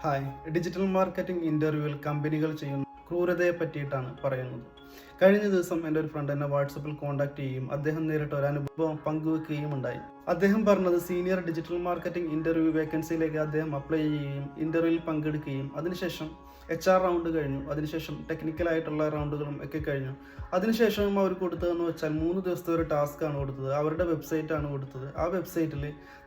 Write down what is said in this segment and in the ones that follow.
Hi. Digital marketing ഇൻ്റർവ്യൂവിൽ കമ്പനികൾ ചെയ്യുന്ന ക്രൂരതയെ പറ്റിയിട്ടാണ് പറയുന്നത്. കഴിഞ്ഞ ദിവസം എൻ്റെ ഒരു ഫ്രണ്ട് എന്നെ വാട്സപ്പിൽ കോൺടാക്ട് ചെയ്യുകയും അദ്ദേഹം നേരിട്ട് ഒരു അനുഭവം പങ്കുവെക്കുകയും ഉണ്ടായി. അദ്ദേഹം പറഞ്ഞത് സീനിയർ ഡിജിറ്റൽ മാർക്കറ്റിംഗ് ഇൻ്റർവ്യൂ വേക്കൻസിയിലേക്ക് അദ്ദേഹം അപ്ലൈ ചെയ്യുകയും ഇൻ്റർവ്യൂവിൽ പങ്കെടുക്കുകയും അതിനുശേഷം HR റൗണ്ട് കഴിഞ്ഞു, അതിനുശേഷം ടെക്നിക്കലായിട്ടുള്ള റൗണ്ടുകളും ഒക്കെ കഴിഞ്ഞു. അതിനുശേഷം അവർ കൊടുത്തതെന്ന് വെച്ചാൽ 3 ദിവസത്തെ ഒരു ടാസ്ക്കാണ് കൊടുത്തത്. അവരുടെ വെബ്സൈറ്റാണ് കൊടുത്തത്. ആ വെബ്സൈറ്റിൽ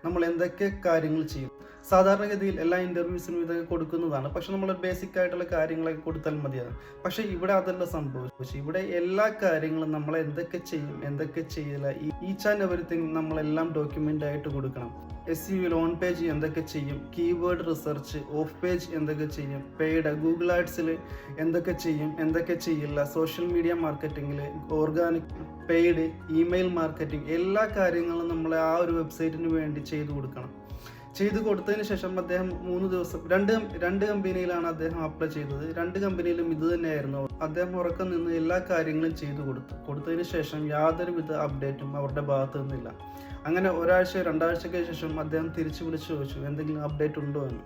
നമ്മൾ എന്തൊക്കെ കാര്യങ്ങൾ ചെയ്യും. സാധാരണഗതിയിൽ എല്ലാ ഇൻ്റർവ്യൂസിനും ഇതൊക്കെ കൊടുക്കുന്നതാണ്. പക്ഷെ നമ്മൾ ബേസിക് ആയിട്ടുള്ള കാര്യങ്ങളൊക്കെ കൊടുത്താൽ മതിയാകും. പക്ഷേ ഇവിടെ അതല്ല സംഭവിച്ചു. ഇവിടെ എല്ലാ കാര്യങ്ങളും നമ്മൾ എന്തൊക്കെ ചെയ്യും, എന്തൊക്കെ ചെയ്യില്ല, ഈച്ച് ആൻഡ് എവറിത്തിങ് നമ്മളെല്ലാം ഡോക്യുമെൻ്റ് ആയിട്ട് കൊടുക്കണം. SEO ഓൺ പേജ് എന്തൊക്കെ ചെയ്യും, കീവേഡ് റിസർച്ച്, ഓഫ് പേജ് എന്തൊക്കെ ചെയ്യും, പെയ്ഡ് ഗൂഗിൾ ആഡ്സിൽ എന്തൊക്കെ ചെയ്യും, എന്തൊക്കെ ചെയ്യില്ല, സോഷ്യൽ മീഡിയ മാർക്കറ്റിങ്ങിൽ, ഓർഗാനിക്, പെയ്ഡ്, ഇമെയിൽ മാർക്കറ്റിംഗ്, എല്ലാ കാര്യങ്ങളും നമ്മൾ ആ ഒരു വെബ്സൈറ്റിന് വേണ്ടി ചെയ്തു കൊടുക്കണം. ചെയ്തു കൊടുത്തതിന് ശേഷം അദ്ദേഹം 3 ദിവസം രണ്ട് കമ്പനിയിലാണ് അദ്ദേഹം അപ്ലൈ ചെയ്തത്. 2 കമ്പനിയിലും ഇത് തന്നെയായിരുന്നു. അദ്ദേഹം ഉറക്കം നിന്ന് എല്ലാ കാര്യങ്ങളും ചെയ്തു കൊടുത്തതിന് ശേഷം യാതൊരുവിധ അപ്ഡേറ്റും അവരുടെ ഭാഗത്തു നിന്നില്ല. അങ്ങനെ ഒരാഴ്ച 2 ആഴ്ചയ്ക്ക് ശേഷം അദ്ദേഹം തിരിച്ചു വിളിച്ചു ചോദിച്ചു എന്തെങ്കിലും അപ്ഡേറ്റ് ഉണ്ടോ എന്ന്.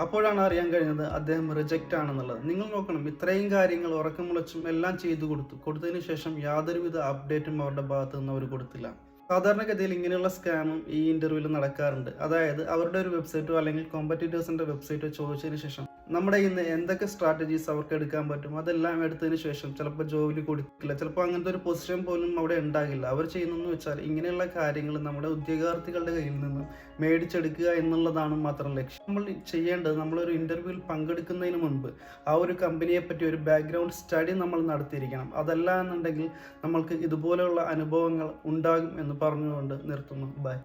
അപ്പോഴാണ് അറിയാൻ കഴിഞ്ഞത് അദ്ദേഹം റിജക്റ്റ് ആണെന്നുള്ളത്. നിങ്ങൾ നോക്കണം, ഇത്രയും കാര്യങ്ങൾ ഉറക്കം മുളച്ചും എല്ലാം ചെയ്തു കൊടുത്തതിന് ശേഷം യാതൊരുവിധ അപ്ഡേറ്റും അവരുടെ ഭാഗത്തു നിന്ന് അവർ കൊടുത്തില്ല. സാധാരണഗതിയിൽ ഇങ്ങനെയുള്ള സ്കാമും ഈ ഇൻ്റർവ്യൂവിൽ നടക്കാറുണ്ട്. അതായത് അവരുടെ ഒരു വെബ്സൈറ്റോ അല്ലെങ്കിൽ കോമ്പറ്റീറ്റേഴ്സിൻ്റെ വെബ്സൈറ്റോ ചോദിച്ചതിന് ശേഷം നമ്മുടെ ഇന്ന് എന്തൊക്കെ സ്ട്രാറ്റജീസ് അവർക്ക് എടുക്കാൻ പറ്റും അതെല്ലാം എടുത്തതിന് ശേഷം ചിലപ്പോൾ ജോലി കൊടുക്കില്ല, ചിലപ്പോൾ അങ്ങനത്തെ ഒരു പൊസിഷൻ പോലും അവിടെ ഉണ്ടാകില്ല. അവർ ചെയ്യുന്നതെന്ന് വെച്ചാൽ ഇങ്ങനെയുള്ള കാര്യങ്ങൾ നമ്മുടെ ഉദ്യോഗാർത്ഥികളുടെ കയ്യിൽ നിന്നും മേടിച്ചെടുക്കുക എന്നുള്ളതാണ് മാത്രം ലക്ഷ്യം. നമ്മൾ ചെയ്യേണ്ടത്, നമ്മളൊരു ഇൻ്റർവ്യൂവിൽ പങ്കെടുക്കുന്നതിന് മുൻപ് ആ ഒരു കമ്പനിയെ പറ്റി ഒരു ബാക്ക്ഗ്രൗണ്ട് സ്റ്റഡി നമ്മൾ നടത്തിയിരിക്കണം. അതല്ല എന്നുണ്ടെങ്കിൽ നമ്മൾക്ക് ഇതുപോലെയുള്ള അനുഭവങ്ങൾ ഉണ്ടാകും എന്ന് പറഞ്ഞുകൊണ്ട് നിർത്തുന്നു. ബൈ.